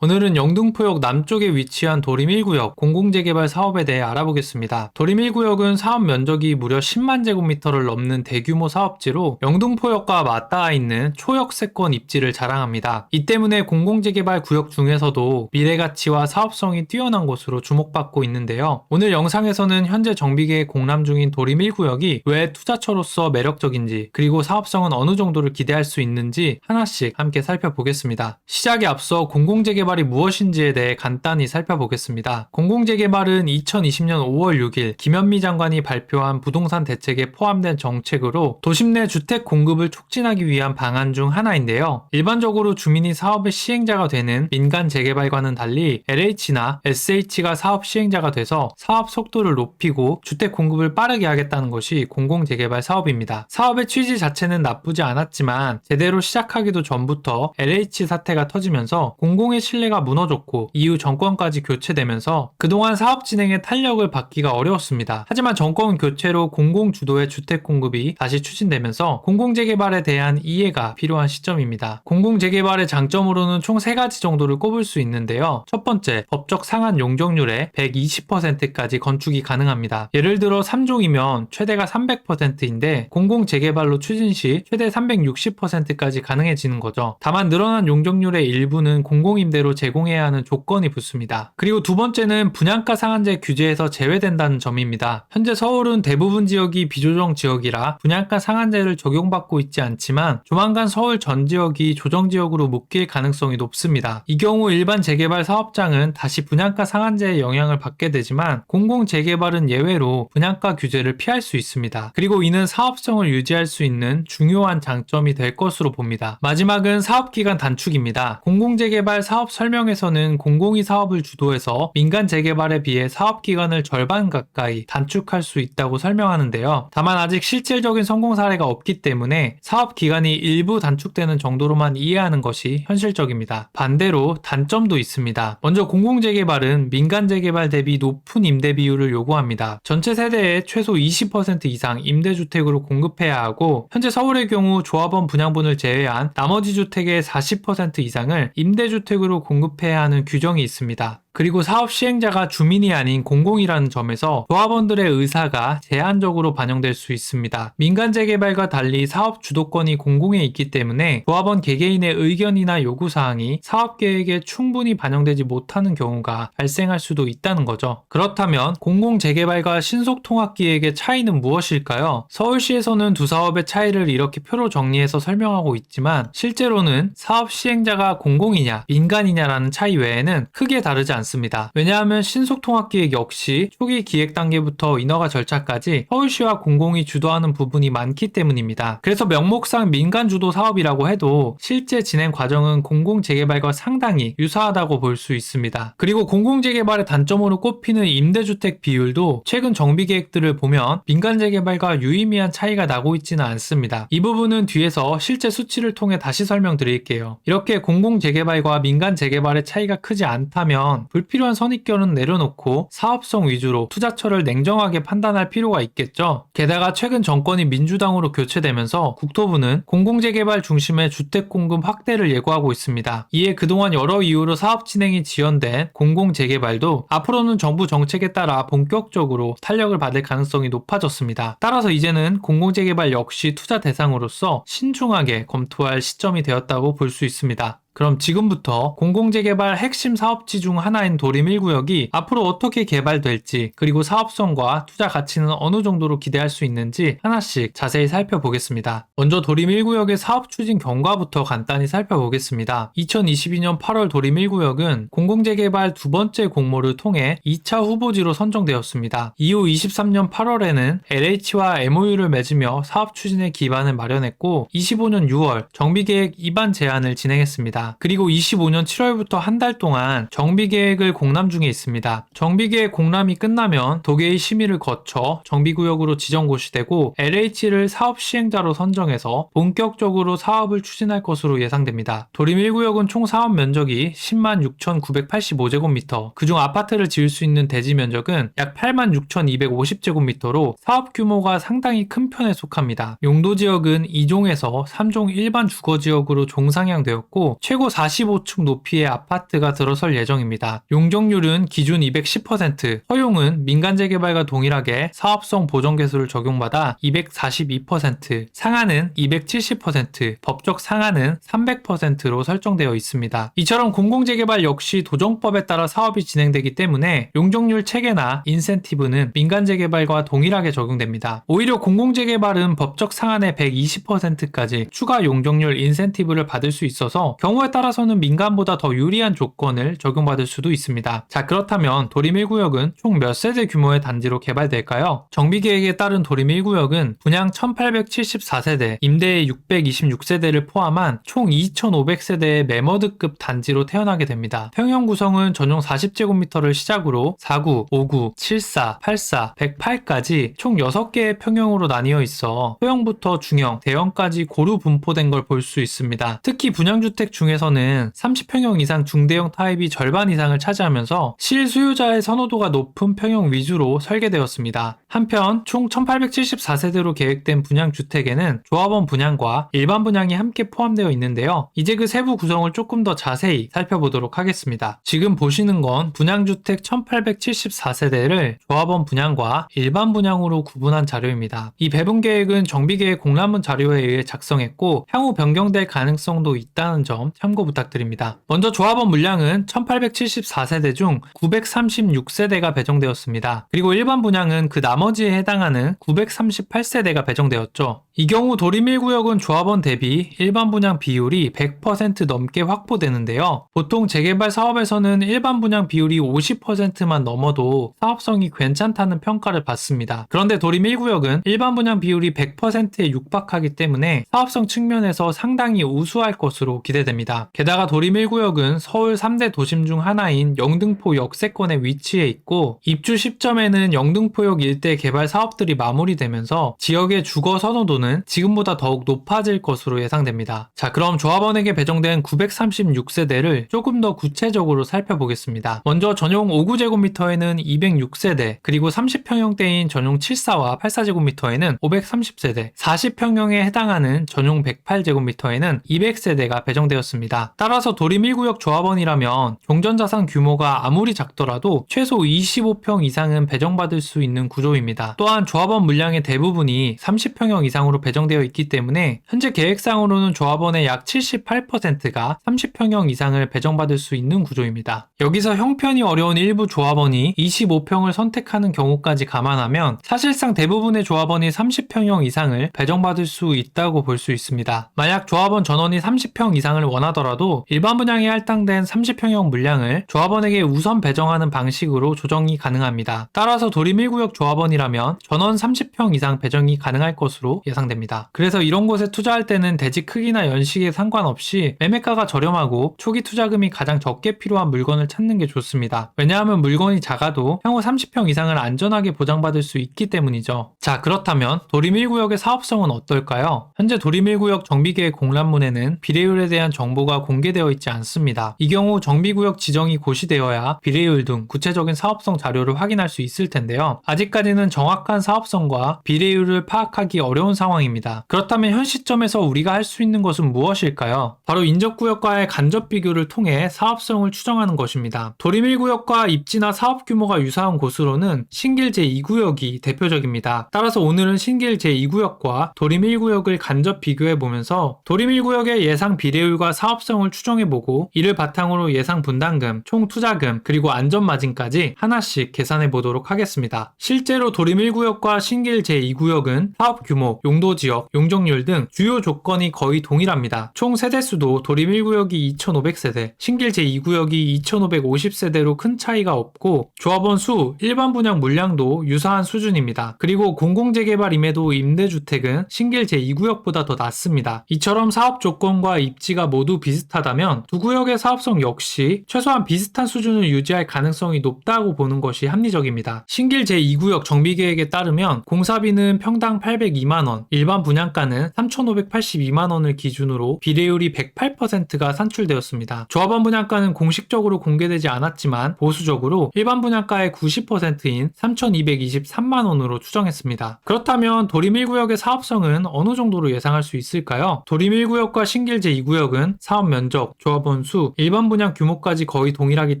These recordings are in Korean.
오늘은 영등포역 남쪽에 위치한 도림 1구역 공공재개발 사업에 대해 알아보겠습니다. 도림 1구역은 사업 면적이 무려 10만 제곱미터를 넘는 대규모 사업지로 영등포역과 맞닿아 있는 초역세권 입지를 자랑합니다. 이 때문에 공공재개발 구역 중에서도 미래가치와 사업성이 뛰어난 곳으로 주목받고 있는데요. 오늘 영상에서는 현재 정비계획 공람 중인 도림 1구역이 왜 투자처로서 매력적인지, 그리고 사업성은 어느 정도를 기대할 수 있는지 하나씩 함께 살펴보겠습니다. 시작에 앞서 공공재개발이 무엇인지에 대해 간단히 살펴보겠습니다. 공공재개발은 2020년 5월 6일 김현미 장관이 발표한 부동산 대책에 포함된 정책으로 도심 내 주택 공급을 촉진하기 위한 방안 중 하나인데요. 일반적으로 주민이 사업의 시행자가 되는 민간 재개발과는 달리 LH나 SH가 사업 시행자가 돼서 사업 속도를 높이고 주택 공급을 빠르게 하겠다는 것이 공공재개발 사업입니다. 사업의 취지 자체는 나쁘지 않았지만 제대로 시작하기도 전부터 LH 사태가 터지면서 공공의 신뢰가 무너졌고 이후 정권까지 교체되면서 그동안 사업 진행에 탄력을 받기가 어려웠습니다. 하지만 정권 교체로 공공 주도의 주택 공급이 다시 추진되면서 공공재개발에 대한 이해가 필요한 시점입니다. 공공재개발의 장점으로는 총 3가지 정도를 꼽을 수 있는데요. 첫 번째, 법적 상한 용적률의 120%까지 건축이 가능합니다. 예를 들어 3종이면 최대가 300%인데 공공재개발로 추진 시 최대 360%까지 가능해지는 거죠. 다만 늘어난 용적률의 일부는 공공임대로 제공해야 하는 조건이 붙습니다. 그리고 두 번째는 분양가 상한제 규제에서 제외된다는 점입니다. 현재 서울은 대부분 지역이 비조정 지역이라 분양가 상한제를 적용받고 있지 않지만 조만간 서울 전 지역이 조정 지역으로 묶일 가능성이 높습니다. 이 경우 일반 재개발 사업장은 다시 분양가 상한제의 영향을 받게 되지만 공공재개발은 예외로 분양가 규제를 피할 수 있습니다. 그리고 이는 사업성을 유지할 수 있는 중요한 장점이 될 것으로 봅니다. 마지막은 사업기간 단축입니다. 공공재개발 사업 설명에서는 공공이 사업을 주도해서 민간 재개발에 비해 사업기간을 절반 가까이 단축할 수 있다고 설명하는데요. 다만 아직 실질적인 성공 사례가 없기 때문에 사업기간이 일부 단축되는 정도로만 이해하는 것이 현실적입니다. 반대로 단점도 있습니다. 먼저 공공재개발은 민간 재개발 대비 높은 임대 비율을 요구합니다. 전체 세대의 최소 20% 이상 임대주택으로 공급해야 하고, 현재 서울의 경우 조합원 분양분을 제외한 나머지 주택의 40% 이상을 임대주택으로 공급해야 하는 규정이 있습니다. 그리고 사업 시행자가 주민이 아닌 공공이라는 점에서 조합원들의 의사가 제한적으로 반영될 수 있습니다. 민간 재개발과 달리 사업 주도권이 공공에 있기 때문에 조합원 개개인의 의견이나 요구사항이 사업계획에 충분히 반영되지 못하는 경우가 발생할 수도 있다는 거죠. 그렇다면 공공재개발과 신속통합기획의 차이는 무엇일까요? 서울시에서는 두 사업의 차이를 이렇게 표로 정리해서 설명하고 있지만 실제로는 사업 시행자가 공공이냐 민간이냐라는 차이 외에는 크게 다르지 않습니다. 왜냐하면 신속통합기획 역시 초기 기획 단계부터 인허가 절차까지 서울시와 공공이 주도하는 부분이 많기 때문입니다. 그래서 명목상 민간 주도 사업이라고 해도 실제 진행 과정은 공공재개발과 상당히 유사하다고 볼 수 있습니다. 그리고 공공재개발의 단점으로 꼽히는 임대주택 비율도 최근 정비계획들을 보면 민간재개발과 유의미한 차이가 나고 있지는 않습니다. 이 부분은 뒤에서 실제 수치를 통해 다시 설명드릴게요. 이렇게 공공재개발과 민간재개발의 차이가 크지 않다면 불필요한 선입견은 내려놓고 사업성 위주로 투자처를 냉정하게 판단할 필요가 있겠죠. 게다가 최근 정권이 민주당으로 교체되면서 국토부는 공공재개발 중심의 주택 공급 확대를 예고하고 있습니다. 이에 그동안 여러 이유로 사업 진행이 지연된 공공재개발도 앞으로는 정부 정책에 따라 본격적으로 탄력을 받을 가능성이 높아졌습니다. 따라서 이제는 공공재개발 역시 투자 대상으로서 신중하게 검토할 시점이 되었다고 볼 수 있습니다. 그럼 지금부터 공공재개발 핵심 사업지 중 하나인 도림 1구역이 앞으로 어떻게 개발될지, 그리고 사업성과 투자 가치는 어느 정도로 기대할 수 있는지 하나씩 자세히 살펴보겠습니다. 먼저 도림 1구역의 사업 추진 경과부터 간단히 살펴보겠습니다. 2022년 8월 도림 1구역은 공공재개발 두 번째 공모를 통해 2차 후보지로 선정되었습니다. 이후 23년 8월에는 LH와 MOU를 맺으며 사업 추진의 기반을 마련했고 25년 6월 정비계획 입안 제안을 진행했습니다. 그리고 25년 7월부터 한 달 동안 정비계획을 공람 중에 있습니다. 정비계획 공람이 끝나면 도계의 심의를 거쳐 정비구역으로 지정고시 되고 LH를 사업 시행자로 선정해서 본격적으로 사업을 추진할 것으로 예상됩니다. 도림 1구역은 총 사업 면적이 10만 6,985제곱미터, 그중 아파트를 지을 수 있는 대지 면적은 약 8만 6,250제곱미터로 사업 규모가 상당히 큰 편에 속합니다. 용도 지역은 2종에서 3종 일반 주거지역으로 종상향되었고 최고 45층 높이의 아파트가 들어설 예정입니다. 용적률은 기준 210%, 허용은 민간 재개발과 동일하게 사업성 보정 개수를 적용받아 242%, 상한은 270%, 법적 상한은 300%로 설정되어 있습니다. 이처럼 공공재개발 역시 도정법에 따라 사업이 진행되기 때문에 용적률 체계나 인센티브는 민간 재개발과 동일하게 적용됩니다. 오히려 공공재개발은 법적 상한의 120%까지 추가 용적률 인센티브를 받을 수 있어서 경우에 따라서는 민간보다 더 유리한 조건을 적용받을 수도 있습니다. 자, 그렇다면 도림 1구역은 총 몇 세대 규모의 단지로 개발될까요? 정비계획에 따른 도림 1구역은 분양 1874세대, 임대 626세대를 포함한 총 2500세대의 매머드급 단지로 태어나게 됩니다. 평형 구성은 전용 40제곱미터를 시작으로 49, 59, 74, 84, 108까지 총 6개의 평형으로 나뉘어 있어 소형부터 중형, 대형까지 고루 분포된 걸 볼 수 있습니다. 특히 분양주택 중에서는 30평형 이상 중대형 타입이 절반 이상을 차지하면서 실수요자의 선호도가 높은 평형 위주로 설계되었습니다. 한편 총 1874세대로 계획된 분양주택에는 조합원 분양과 일반 분양이 함께 포함되어 있는데요. 이제 그 세부 구성을 조금 더 자세히 살펴보도록 하겠습니다. 지금 보시는 건 분양주택 1874세대를 조합원 분양과 일반 분양으로 구분한 자료입니다. 이 배분 계획은 정비계획 공람문 자료에 의해 작성했고 향후 변경될 가능성도 있다는 점 참고 부탁드립니다. 먼저 조합원 물량은 1874세대 중 936세대가 배정되었습니다. 그리고 일반 분양은 그 나머지에 해당하는 938세대가 배정되었죠. 이 경우 도림 1구역은 조합원 대비 일반 분양 비율이 100% 넘게 확보되는데요. 보통 재개발 사업에서는 일반 분양 비율이 50%만 넘어도 사업성이 괜찮다는 평가를 받습니다. 그런데 도림 1구역은 일반 분양 비율이 100%에 육박하기 때문에 사업성 측면에서 상당히 우수할 것으로 기대됩니다. 게다가 도림 1구역은 서울 3대 도심 중 하나인 영등포 역세권에 위치해 있고 입주 시점에는 영등포역 일대 개발 사업들이 마무리되면서 지역의 주거 선호도는 지금보다 더욱 높아질 것으로 예상됩니다. 자, 그럼 조합원에게 배정된 936세대를 조금 더 구체적으로 살펴보겠습니다. 먼저 전용 59제곱미터에는 206세대, 그리고 30평형대인 전용 74와 84제곱미터에는 530세대, 40평형에 해당하는 전용 108제곱미터에는 200세대가 배정되었습니다. 따라서 도림 1구역 조합원이라면 종전자산 규모가 아무리 작더라도 최소 25평 이상은 배정받을 수 있는 구조입니다. 또한 조합원 물량의 대부분이 30평형 이상으로 배정되어 있기 때문에 현재 계획상으로는 조합원의 약 78%가 30평형 이상을 배정받을 수 있는 구조입니다. 여기서 형편이 어려운 일부 조합원이 25평을 선택하는 경우까지 감안하면 사실상 대부분의 조합원이 30평형 이상을 배정받을 수 있다고 볼 수 있습니다. 만약 조합원 전원이 30평 이상을 원하더라도 일반 분양에 할당된 30평형 물량을 조합원에게 우선 배정하는 방식으로 조정이 가능합니다. 따라서 도림 1구역 조합원이라면 전원 30평 이상 배정이 가능할 것으로 예상됩니다. 그래서 이런 곳에 투자할 때는 대지 크기나 연식에 상관없이 매매가가 저렴하고 초기 투자금이 가장 적게 필요한 물건을 찾는 게 좋습니다. 왜냐하면 물건이 작아도 향후 30평 이상을 안전하게 보장받을 수 있기 때문이죠. 자, 그렇다면 도림 1구역의 사업성은 어떨까요? 현재 도림 1구역 정비계획 공람문에는 비례율에 대한 정보가 공개되어 있지 않습니다. 이 경우 정비구역 지정이 고시되어야 비례율 등 구체적인 사업성 자료를 확인할 수 있을 텐데요. 아직까지는 정확한 사업성과 비례율을 파악하기 어려운 상황입니다. 그렇다면 현 시점에서 우리가 할 수 있는 것은 무엇일까요? 바로 인접구역과의 간접 비교를 통해 사업성을 추정하는 것입니다. 도림 1구역과 입지나 사업 규모가 유사한 곳으로는 신길 제2구역이 대표적입니다. 따라서 오늘은 신길 제2구역과 도림 1구역을 간접 비교해보면서 도림 1구역의 예상 비례율과 사업성을 추정해보고 이를 바탕으로 예상 분담금, 총 투자금, 그리고 안전마진까지 하나씩 계산해보도록 하겠습니다. 실제로 도림 1구역과 신길 제2구역은 사업 규모, 용도지역, 용적률 등 주요 조건이 거의 동일합니다. 총 세대수도 도림 1구역이 2500세대, 신길 제2구역이 2550세대로 큰 차이가 없고 조합원 수, 일반 분양 물량도 유사한 수준입니다. 그리고 공공재개발임에도 임대주택은 신길 제2구역보다 더 낮습니다. 이처럼 사업 조건과 입지가 모두 비슷하다면 두 구역의 사업성 역시 최소한 비슷한 수준을 유지할 가능성이 높다고 보는 것이 합리적입니다. 신길 제2구역 정비계획에 따르면 공사비는 평당 802만원, 일반 분양가는 3,582만원을 기준으로 비례율이 108%가 산출되었습니다. 조합원 분양가는 공식적으로 공개되지 않았지만 보수적으로 일반 분양가의 90%인 3,223만원으로 추정했습니다. 그렇다면 도림 1구역의 사업성은 어느 정도로 예상할 수 있을까요? 도림 1구역과 신길 제2구역은 사업 면적, 조합원 수, 일반 분양 규모까지 거의 동일하기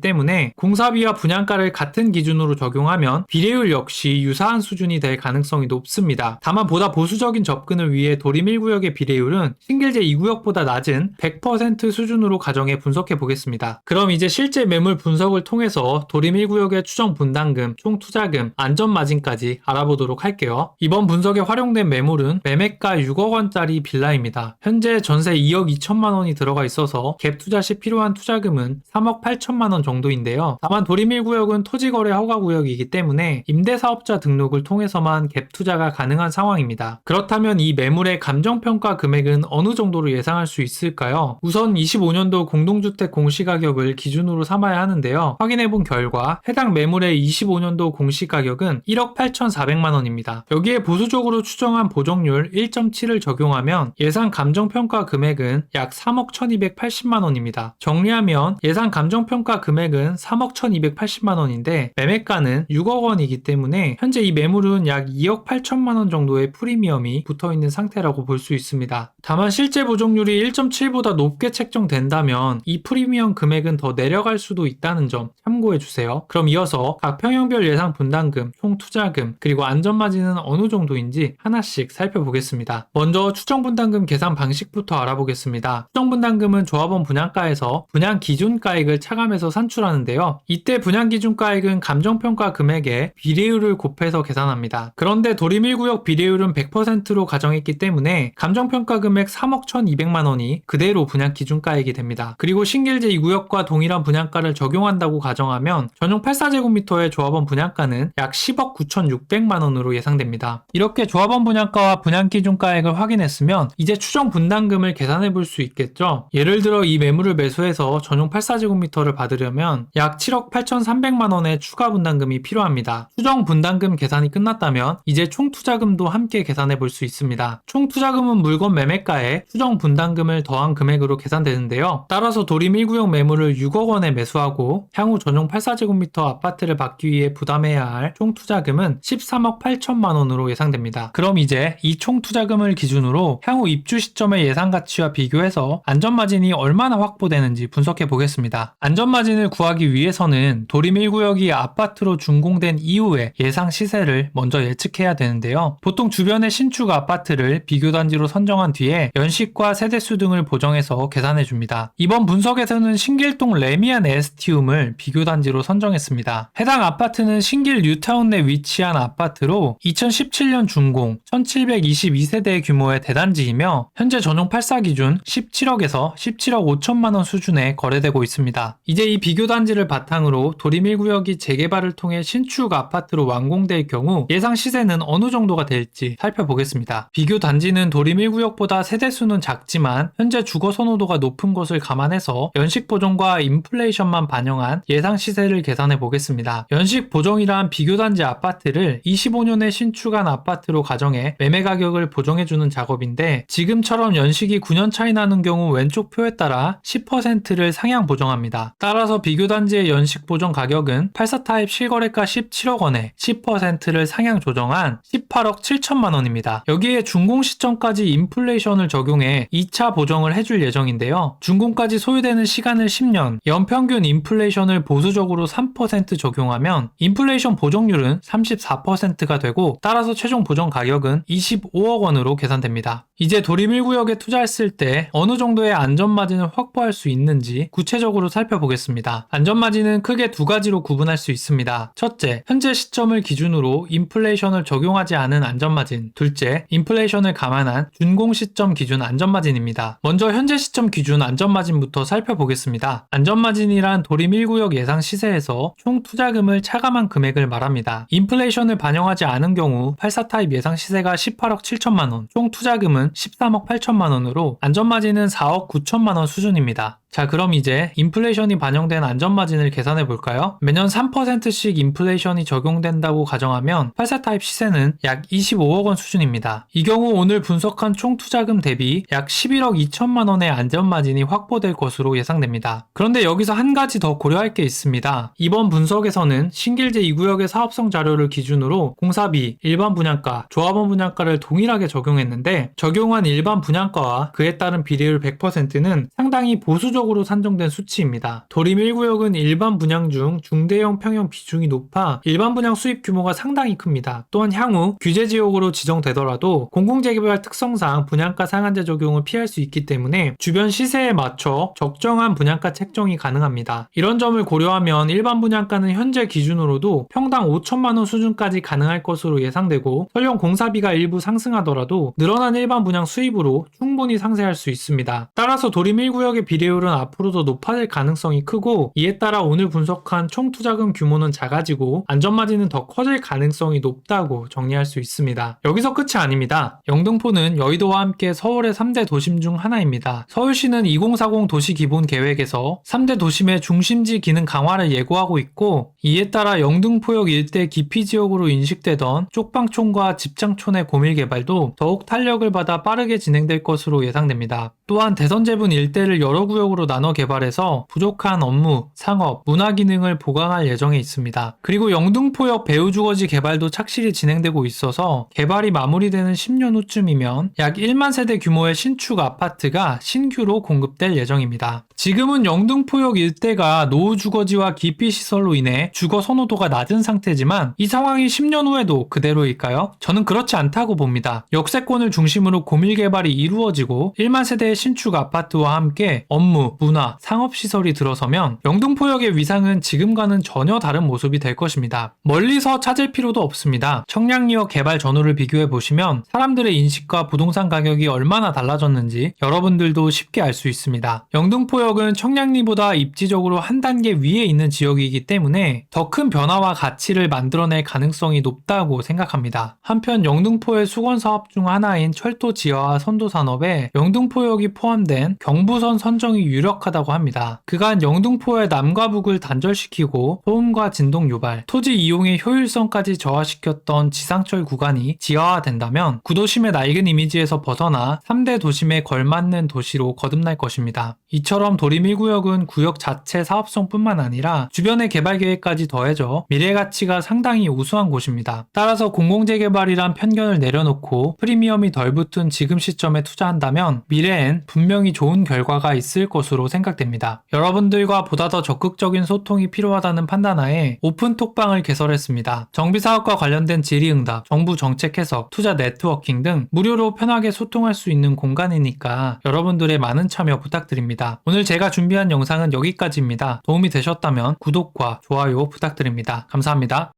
때문에 공사비와 분양가를 같은 기준으로 적용하면 비례율 역시 유사한 수준이 될 가능성이 높습니다. 다만 보다 보수적인 접근을 위해 도림 1구역의 비례율은 신길제 2구역보다 낮은 100% 수준으로 가정해 분석해 보겠습니다. 그럼 이제 실제 매물 분석을 통해서 도림 1구역의 추정 분담금, 총 투자금, 안전마진까지 알아보도록 할게요. 이번 분석에 활용된 매물은 매매가 6억 원짜리 빌라입니다. 현재 전세 2억 2천만 원이 들어가 있어서 갭 투자 시 필요한 투자금은 3억 8천만 원 정도인데요. 다만 도림 1구역은 토지거래 허가구역이기 때문에 임대사업자 등록을 통해서만 갭 투자가 가능한 상황입니다. 그렇다면 이 매물의 감정평가 금액은 어느 정도로 예상할 수 있을까요? 우선 25년도 공동주택 공시가격을 기준으로 삼아야 하는데요. 확인해본 결과 해당 매물의 25년도 공시가격은 1억 8,400만 원입니다. 여기에 보수적으로 추정한 보정률 1.7을 적용하면 예상 감정평가 금액은 약 3억 1,280만 원입니다. 정리하면 예상 감정평가 금액은 3억 1,280만 원인데 매매가는 6억 원이기 때문에 현재 이 매물은 약 2억 8천만 원 정도의 프리미엄이 붙어있는 상태라고 볼 수 있습니다. 다만 실제 보정률이 1.7보다 높게 책정된다면 이 프리미엄 금액은 더 내려갈 수도 있다는 점 참고해주세요. 그럼 이어서 각 평형별 예상 분담금, 총 투자금, 그리고 안전마진은 어느 정도인지 하나씩 살펴보겠습니다. 먼저 추정분담금 계산 방식부터 알아보겠습니다. 추정분담금은 조합원 분양가에서 분양 기준가액을 차감해서 산출하는데요. 이때 분양기준가액은 감정평가 금액에 비례율을 곱해서 계산합니다. 그런데 도림 1구역 비례율은 100%로 가정했기 때문에 감정평가 금액 3억 1,200만 원이 그대로 분양기준가액이 됩니다. 그리고 신길제 2구역과 동일한 분양가를 적용한다고 가정하면 전용 84제곱미터의 조합원 분양가는 약 10억 9,600만 원으로 예상됩니다. 이렇게 조합원 분양가와 분양기준가액을 확인했으면 이제 추정 분담금을 계산해 볼 수 있겠죠. 예를 들어 이 매물을 매수해서 전용 84제곱미터를 받으려면 약 7억 8,300만 원의 추가 분담금이 필요합니다. 추정 분담금 계산이 끝났다면 이제 총 투자금도 함께 계산해 볼 수 있습니다. 총 투자금은 물건 매매가에 추정 분담금을 더한 금액으로 계산되는데요. 따라서 도림 1구역 매물을 6억 원에 매수하고 향후 전용 84제곱미터 아파트를 받기 위해 부담해야 할 총 투자금은 13억 8천만 원으로 예상됩니다. 그럼 이제 이 총 투자금을 기준으로 향후 입주 시점의 예상 가치와 비교해서 안전마진이 얼마나 확보되는지 분석해 보겠습니다. 안전마진을 구하기 위해서는 도림 1구역이 아파트로 준공된 이후에 예상 시세를 먼저 예측해야 되는데요. 보통 주변의 신축 아파트를 비교단지로 선정한 뒤에 연식과 세대수 등을 보정해서 계산해 줍니다. 이번 분석에서는 신길동 레미안 에스티움을 비교단지로 선정했습니다. 해당 아파트는 신길 뉴타운 내 위치한 아파트로 2017년 준공 1722세대 규모의 대단지이며 현재 전용 84 기준 17억에서 17억 5천만 원 수준에 거래되고 있습니다. 이제 이 비교단지를 바탕으로 도림 1구역이 재개발을 통해 신축 아파트로 완공될 경우 예상 시세는 어느 정도가 될지 살펴보겠습니다. 비교단지는 도림 1구역보다 세대수는 작지만 현재 주거 선호도가 높은 것을 감안해서 연식 보정과 인플레이션만 반영한 예상 시세를 계산해 보겠습니다. 연식 보정이란 비교단지 아파트를 25년에 신축한 아파트로 가정해 매매 가격을 보정해주는 작업인데 지금처럼 연식이 9년 차이 나는 경우 왼쪽 표에 따라 10%를 상향 보정합니다. 따라서 비교단지의 연식 보정 가격은 84타입 실거래가 17억 원에 10%를 상향 조정한 18억 7천만 원입니다. 여기에 준공 시점까지 인플레이션을 적용해 2차 보정을 해줄 예정인데요. 준공까지 소요되는 시간을 10년, 연평균 인플레이션을 보수적으로 3% 적용하면 인플레이션 보정률은 34%가 되고 따라서 최종 보정 가격은 25억 원으로 계산됩니다. 이제 도림 1구역에 투자했을 때 어느 정도의 안전마진을 확보할 수 있는지 구체적으로 살펴보겠습니다. 안전마진은 크게 두 가지로 구분할 수 있습니다. 첫째, 현재 시점을 기준으로 인플레이션을 적용하지 않은 안전마진. 둘째, 인플레이션을 감안한 준공 시점 기준 안전마진입니다. 먼저 현재 시점 기준 안전마진부터 살펴보겠습니다. 안전마진이란 도림 1구역 예상 시세에서 총 투자금을 차감한 금액을 말합니다. 인플레이션을 반영하지 않은 경우 84타입 예상 시세가 18억 7천만 원, 총 투자금은 13억 8천만 원으로 안전마진은 4억 9천만 원 수준입니다. 자, 그럼 이제 인플레이션이 반영된 안전마진을 계산해 볼까요? 매년 3%씩 인플레이션이 적용된다고 가정하면 84 타입 시세는 약 25억 원 수준입니다. 이 경우 오늘 분석한 총 투자금 대비 약 11억 2천만 원의 안전마진이 확보될 것으로 예상됩니다. 그런데 여기서 한 가지 더 고려할 게 있습니다. 이번 분석에서는 신길제 2구역의 사업성 자료를 기준으로 공사비, 일반 분양가, 조합원 분양가를 동일하게 적용했는데 적용한 일반 분양가와 그에 따른 비례율 100%는 상당히 보수적으로 산정된 수치입니다. 도림 1구역은 일반 분양 중 중대형 평형 비중이 높아 일반 분양 수입 규모가 상당히 큽니다. 또한 향후 규제 지역으로 지정되더라도 공공재개발 특성상 분양가 상한제 적용을 피할 수 있기 때문에 주변 시세에 맞춰 적정한 분양가 책정이 가능합니다. 이런 점을 고려하면 일반 분양가는 현재 기준으로도 평당 5천만 원 수준까지 가능할 것으로 예상되고 설령 공사비가 일부 상승하더라도 늘어난 일반 분양 수입으로 충분히 상쇄할 수 있습니다. 따라서 도림 1구역의 비례율은 앞으로도 높아질 가능성이 크고 이에 따라 오늘 분석한 총 투자금 규모는 작아지고 안전마진은 더 커질 가능성이 높다고 정리할 수 있습니다. 여기서 끝이 아닙니다. 영등포는 여의도와 함께 서울의 3대 도심 중 하나입니다. 서울시는 2040 도시기본계획에서 3대 도심의 중심지 기능 강화를 예고하고 있고 이에 따라 영등포역 일대 기피지역으로 인식되던 쪽방촌과 집장촌의 고밀개발도 더욱 탄력을 받아 빠르게 진행될 것으로 예상됩니다. 또한 대선제분 일대를 여러 구역으로 나눠 개발해서 부족한 업무, 상업, 문화 기능을 보강할 예정에 있습니다. 그리고 영등포역 배우주거지 개발도 착실히 진행되고 있어서 개발이 마무리되는 10년 후쯤이면 약 1만 세대 규모의 신축 아파트가 신규로 공급될 예정입니다. 지금은 영등포역 일대가 노후주거지와 기피시설로 인해 주거 선호도가 낮은 상태지만 이 상황이 10년 후에도 그대로일까요? 저는 그렇지 않다고 봅니다. 역세권을 중심으로 고밀개발이 이루어지고 1만 세대의 신축 아파트와 함께 업무, 문화, 상업시설이 들어서면 영등포역의 위상은 지금과는 전혀 다른 모습이 될 것입니다. 멀리서 찾을 필요도 없습니다. 청량리역 개발 전후를 비교해보시면 사람들의 인식과 부동산 가격이 얼마나 달라졌는지 여러분들도 쉽게 알 수 있습니다. 영등포역은 청량리보다 입지적으로 한 단계 위에 있는 지역이기 때문에 더 큰 변화와 가치를 만들어낼 가능성이 높다고 생각합니다. 한편 영등포의 수건사업 중 하나인 철도 지하화 선도산업에 영등포역이 포함된 경부선 선정이 유력하다고 합니다. 그간 영등포의 남과 북을 단절시키고 소음과 진동 유발, 토지 이용의 효율성까지 저하시켰던 지상철 구간이 지하화된다면 구도심의 낡은 이미지에서 벗어나 3대 도심에 걸맞는 도시로 거듭날 것입니다. 이처럼 도림 1구역은 구역 자체 사업성뿐만 아니라 주변의 개발 계획까지 더해져 미래 가치가 상당히 우수한 곳입니다. 따라서 공공재개발이란 편견을 내려놓고 프리미엄이 덜 붙은 지금 시점에 투자한다면 미래엔 분명히 좋은 결과가 있을 것으로 생각됩니다. 여러분들과 보다 더 적극적인 소통이 필요하다는 판단하에 오픈톡방을 개설했습니다. 정비사업과 관련된 질의응답, 정부 정책 해석, 투자 네트워킹 등 무료로 편하게 소통할 수 있는 공간이니까 여러분들의 많은 참여 부탁드립니다. 오늘 제가 준비한 영상은 여기까지입니다. 도움이 되셨다면 구독과 좋아요 부탁드립니다. 감사합니다.